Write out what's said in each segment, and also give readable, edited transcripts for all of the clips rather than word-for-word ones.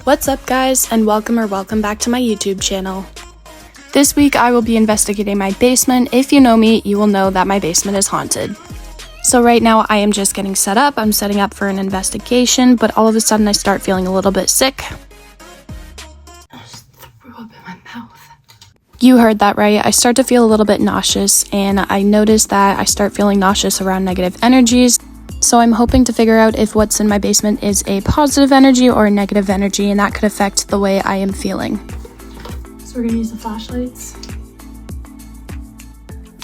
What's up guys, and welcome back to my YouTube channel. This week I will be investigating my basement. If you know me, you will know that my basement is haunted. So right now I am just getting set up. I'm setting up for an investigation, but all of a sudden I start feeling a little bit sick. I just threw up in my mouth. You heard that right. I start to feel a little bit nauseous, and I notice that I start feeling nauseous around negative energies. So I'm hoping to figure out if what's in my basement is a positive energy or a negative energy, and that could affect the way I am feeling. So we're gonna use the flashlights.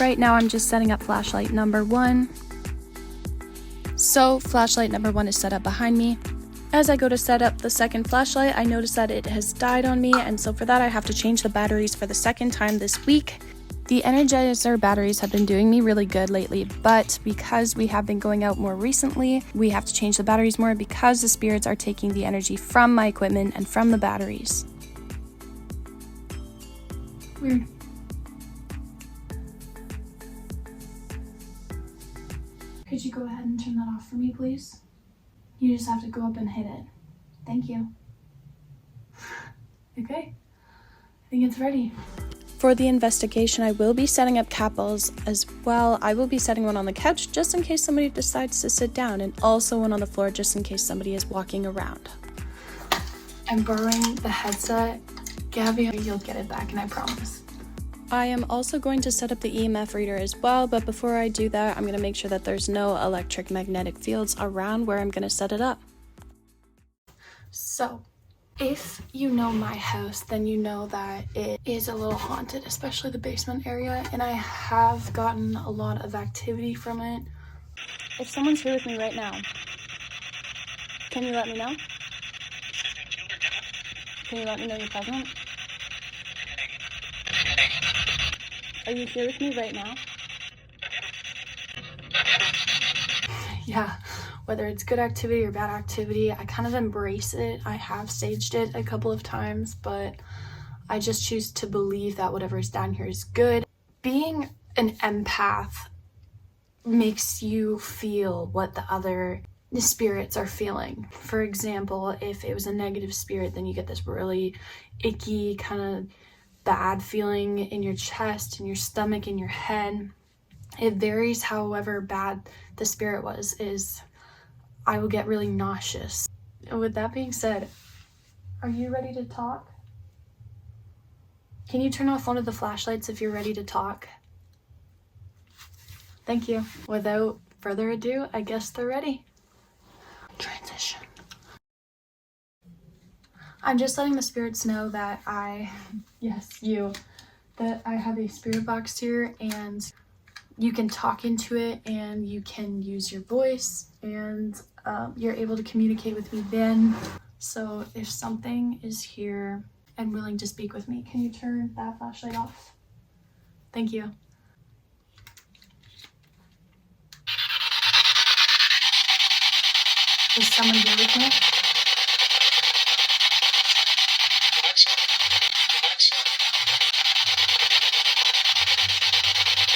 Right now I'm just setting up flashlight number 1. So flashlight number 1 is set up behind me. As I go to set up the second flashlight, I notice that it has died on me, and so for that I have to change the batteries for the second time this week. The Energizer batteries have been doing me really good lately, but because we have been going out more recently, we have to change the batteries more because the spirits are taking the energy from my equipment and from the batteries. Weird. Could you go ahead and turn that off for me, please? You just have to go up and hit it. Thank you. Okay, I think it's ready. For the investigation, I will be setting up capels as well. I will be setting one on the couch just in case somebody decides to sit down, and also one on the floor just in case somebody is walking around. I'm borrowing the headset. Gabby, you'll get it back, and I promise. I am also going to set up the EMF reader as well, but before I do that, I'm going to make sure that there's no electromagnetic fields around where I'm going to set it up. So, if you know my house, then you know that it is a little haunted, especially the basement area, and I have gotten a lot of activity from it. If someone's here with me right now, can you let me know? Can you let me know you're present? Are you here with me right now? Yeah, whether it's good activity or bad activity, I kind of embrace it. I have staged it a couple of times, but I just choose to believe that whatever is down here is good. Being an empath makes you feel what the spirits are feeling. For example, if it was a negative spirit, then you get this really icky, kind of bad feeling in your chest, in your stomach, in your head. It varies however bad the spirit is I will get really nauseous. And with that being said, are you ready to talk? Can you turn off one of the flashlights if you're ready to talk? Thank you. Without further ado, I guess they're ready. Transition. I'm just letting the spirits know that that I have a spirit box here, and you can talk into it, and you can use your voice, and you're able to communicate with me then. So if something is here and willing to speak with me, can you turn that flashlight off? Thank you. Is someone here with me?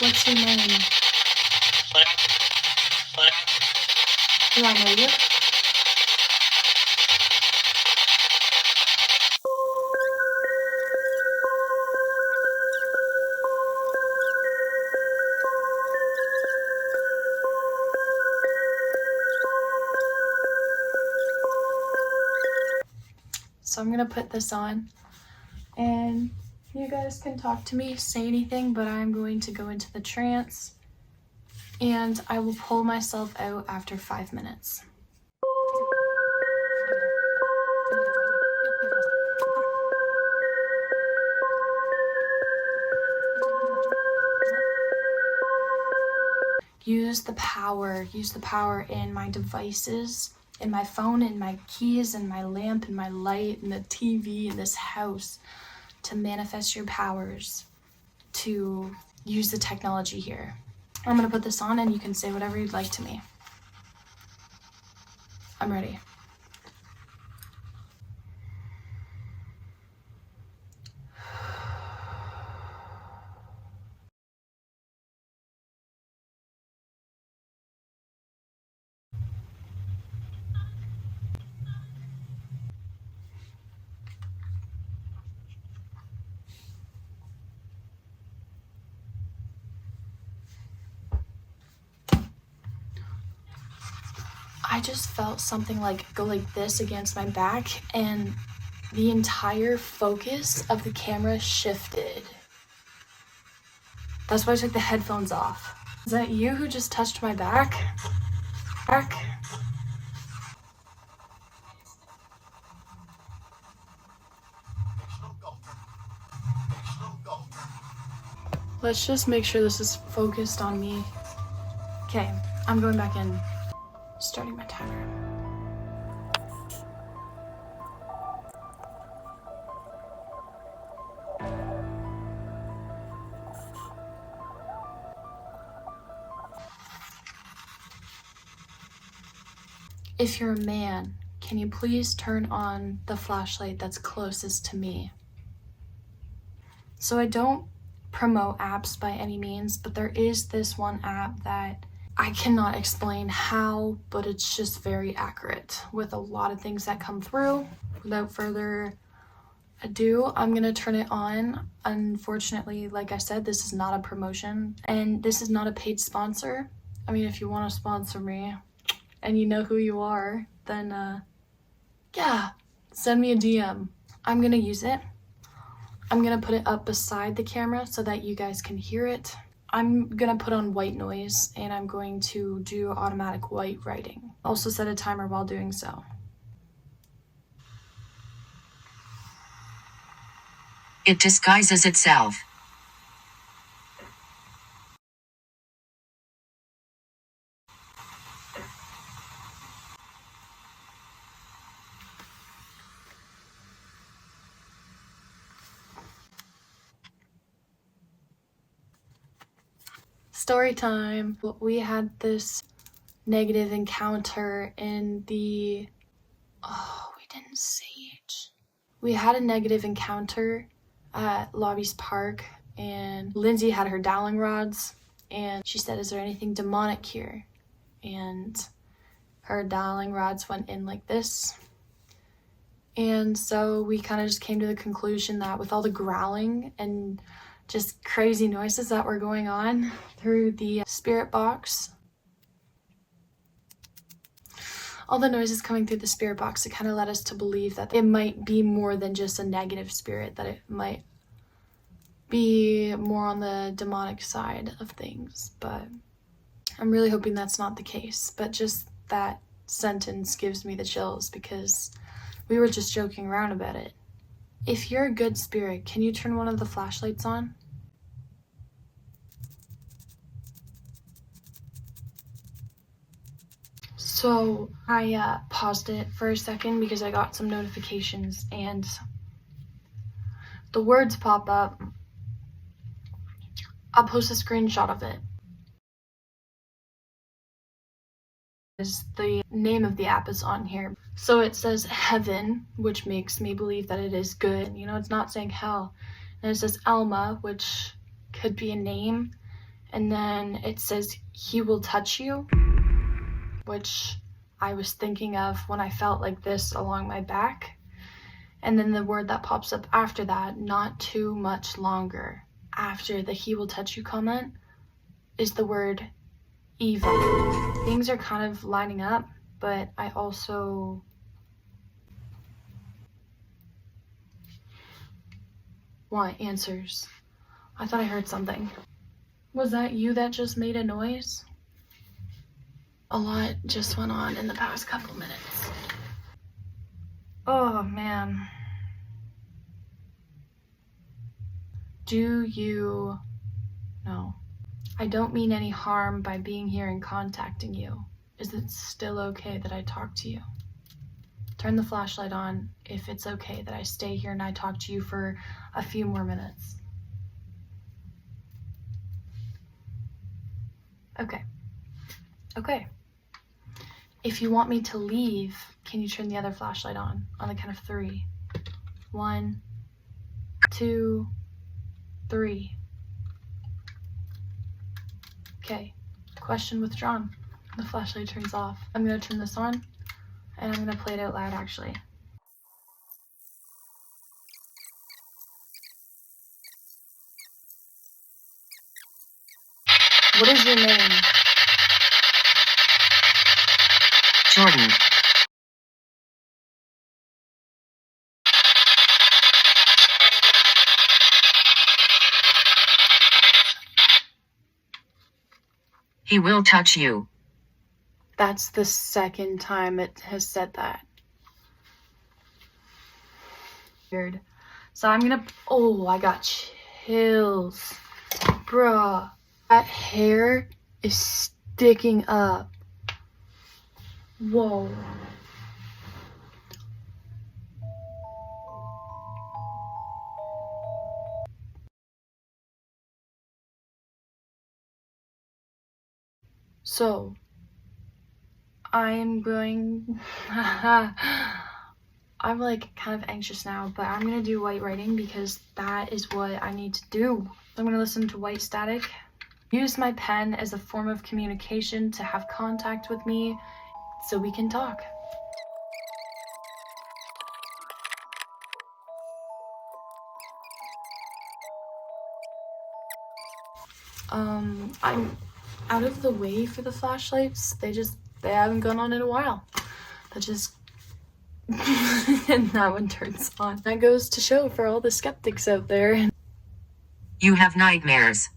What's your name? Do I know you? So I'm gonna put this on, and you guys can talk to me, say anything, but I'm going to go into the trance, and I will pull myself out after 5 minutes. Use the power in my devices, in my phone, in my keys, in my lamp, in my light, in the TV, in this house, to manifest your powers, to use the technology here. I'm gonna put this on, and you can say whatever you'd like to me. I'm ready. I just felt something like go like this against my back, and the entire focus of the camera shifted. That's why I took the headphones off. Is that you who just touched my back? Let's just make sure this is focused on me. Okay, I'm going back in. Starting my timer. If you're a man, can you please turn on the flashlight that's closest to me? So I don't promote apps by any means, but there is this one app that I cannot explain how, but it's just very accurate with a lot of things that come through. Without further ado, I'm gonna turn it on. Unfortunately, like I said, this is not a promotion and this is not a paid sponsor. I mean, if you want to sponsor me and you know who you are, then yeah, send me a DM. I'm gonna use it. I'm gonna put it up beside the camera so that you guys can hear it. I'm gonna put on white noise and I'm going to do automatic white writing. Also set a timer while doing so. It disguises itself. Story time. We had this negative encounter in the... Oh, we didn't sage. We had a negative encounter at Lobby's Park, and Lindsay had her dowling rods, and she said, is there anything demonic here? And her dowling rods went in like this. And so we kind of just came to the conclusion that with all the growling and just crazy noises that were going on through the spirit box, all the noises coming through the spirit box, it kind of led us to believe that it might be more than just a negative spirit, that it might be more on the demonic side of things. But I'm really hoping that's not the case. But just that sentence gives me the chills because we were just joking around about it. If you're a good spirit, can you turn one of the flashlights on? So I paused it for a second because I got some notifications and the words pop up. I'll post a screenshot of it. The name of the app is on here. So it says heaven, which makes me believe that it is good. You know, it's not saying hell. And it says Alma, which could be a name. And then it says he will touch you, which I was thinking of when I felt like this along my back. And then the word that pops up after that, not too much longer, after the he will touch you comment, is the word evil. Things are kind of lining up, but I also... want answers. I thought I heard something. Was that you that just made a noise? A lot just went on in the past couple minutes. Oh man. Do you... No. I don't mean any harm by being here and contacting you. Is it still okay that I talk to you? Turn the flashlight on if it's okay that I stay here and I talk to you for a few more minutes. Okay. Okay. If you want me to leave, can you turn the other flashlight on the count of 3? 1, 2, 3. Okay. Question withdrawn. The flashlight turns off. I'm gonna turn this on and I'm gonna play it out loud actually. What is your name? Jordan. He will touch you. That's the second time it has said that. Weird. So I'm gonna, oh, I got chills. Bruh. That hair is sticking up. Whoa. So, I'm going, I'm like kind of anxious now, but I'm gonna do white writing because that is what I need to do. I'm gonna listen to white static. Use my pen as a form of communication to have contact with me so we can talk. I'm out of the way for the flashlights. They haven't gone on in a while. That just and that one turns on. That goes to show for all the skeptics out there. You have nightmares.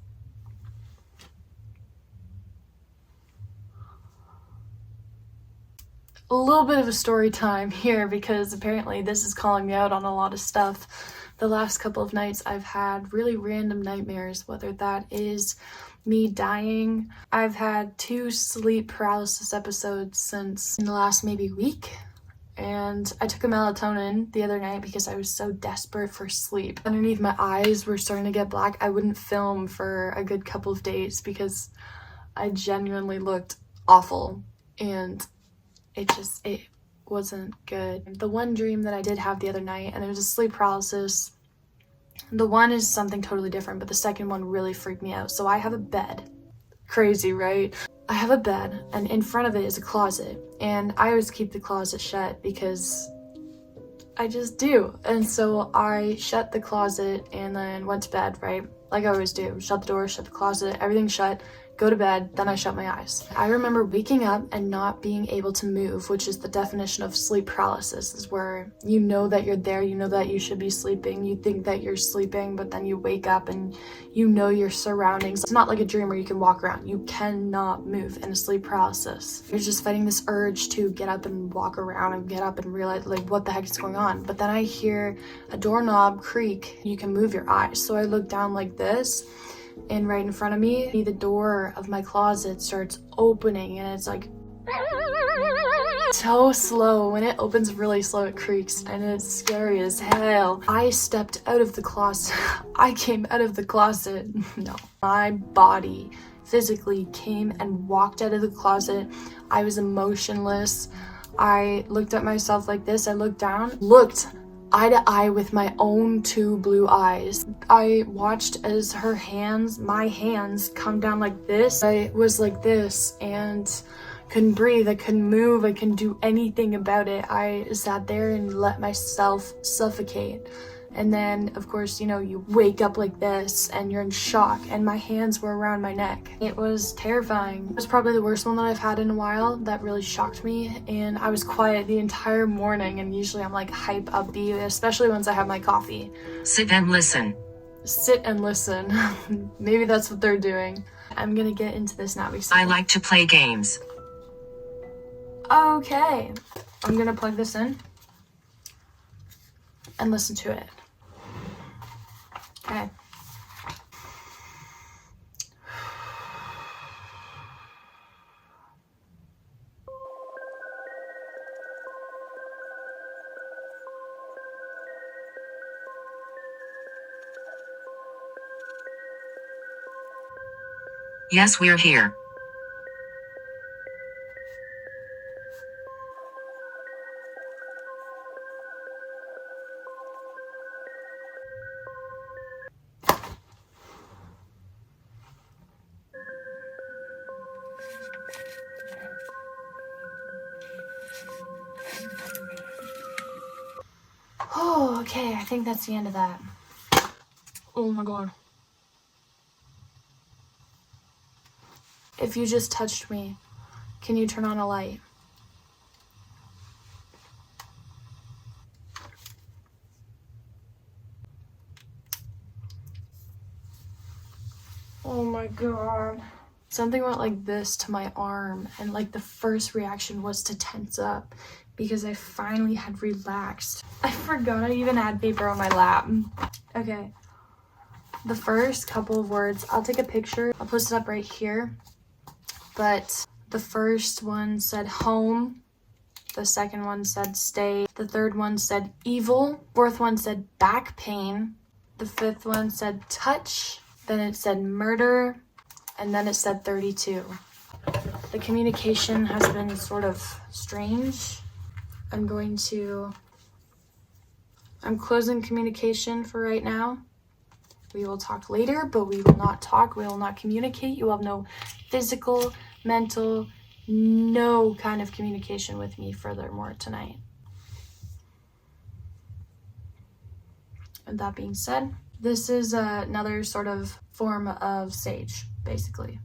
A little bit of a story time here because apparently this is calling me out on a lot of stuff. The last couple of nights I've had really random nightmares, whether that is me dying. I've had 2 sleep paralysis episodes since in the last maybe week. And I took a melatonin the other night because I was so desperate for sleep. Underneath my eyes were starting to get black. I wouldn't film for a good couple of days because I genuinely looked awful and it wasn't good. The one dream that I did have the other night, and it was a sleep paralysis. The one is something totally different, but the second one really freaked me out. So I have a bed. Crazy, right? I have a bed, and in front of it is a closet, and I always keep the closet shut because I just do. And so I shut the closet and then went to bed, right? Like I always do. Shut the door, shut the closet, everything shut, go to bed, then I shut my eyes. I remember waking up and not being able to move, which is the definition of sleep paralysis, is where you know that you're there, you know that you should be sleeping, you think that you're sleeping, but then you wake up and you know your surroundings. It's not like a dream where you can walk around. You cannot move in a sleep paralysis. You're just fighting this urge to get up and walk around and get up and realize like what the heck is going on. But then I hear a doorknob creak. You can move your eyes. So I look down like this, and right in front of me, the door of my closet starts opening, and it's like so slow. When it opens really slow, it creaks, and it's scary as hell. I stepped out of the closet. I came out of the closet. No, my body physically came and walked out of the closet. I was emotionless. I looked at myself like this. I looked down, looked eye to eye with my own 2 blue eyes. I watched as her hands, my hands, come down like this. I was like this and couldn't breathe. I couldn't move. I couldn't do anything about it. I sat there and let myself suffocate. And then, of course, you know, you wake up like this and you're in shock, and my hands were around my neck. It was terrifying. It was probably the worst one that I've had in a while. That really shocked me, and I was quiet the entire morning, and usually I'm like hype upbeat, especially once I have my coffee. Sit and listen. Sit and listen. Maybe that's what they're doing. I'm gonna get into this now because I like to play games. Okay. I'm gonna plug this in and listen to it. Okay. Yes, we're here. Oh, okay. I think that's the end of that. Oh my god. If you just touched me, can you turn on a light? Oh my god. Something went like this to my arm, and like the first reaction was to tense up because I finally had relaxed. I forgot I even had paper on my lap. Okay. The first couple of words, I'll take a picture. I'll post it up right here. But the first one said home. The second one said stay. The third one said evil. Fourth one said back pain. The fifth one said touch. Then it said murder. And then it said 32. The communication has been sort of strange. I'm closing communication for right now. We will talk later, but we will not talk. We will not communicate. You will have no physical, mental, no kind of communication with me furthermore tonight. And that being said, this is another sort of form of sage, basically.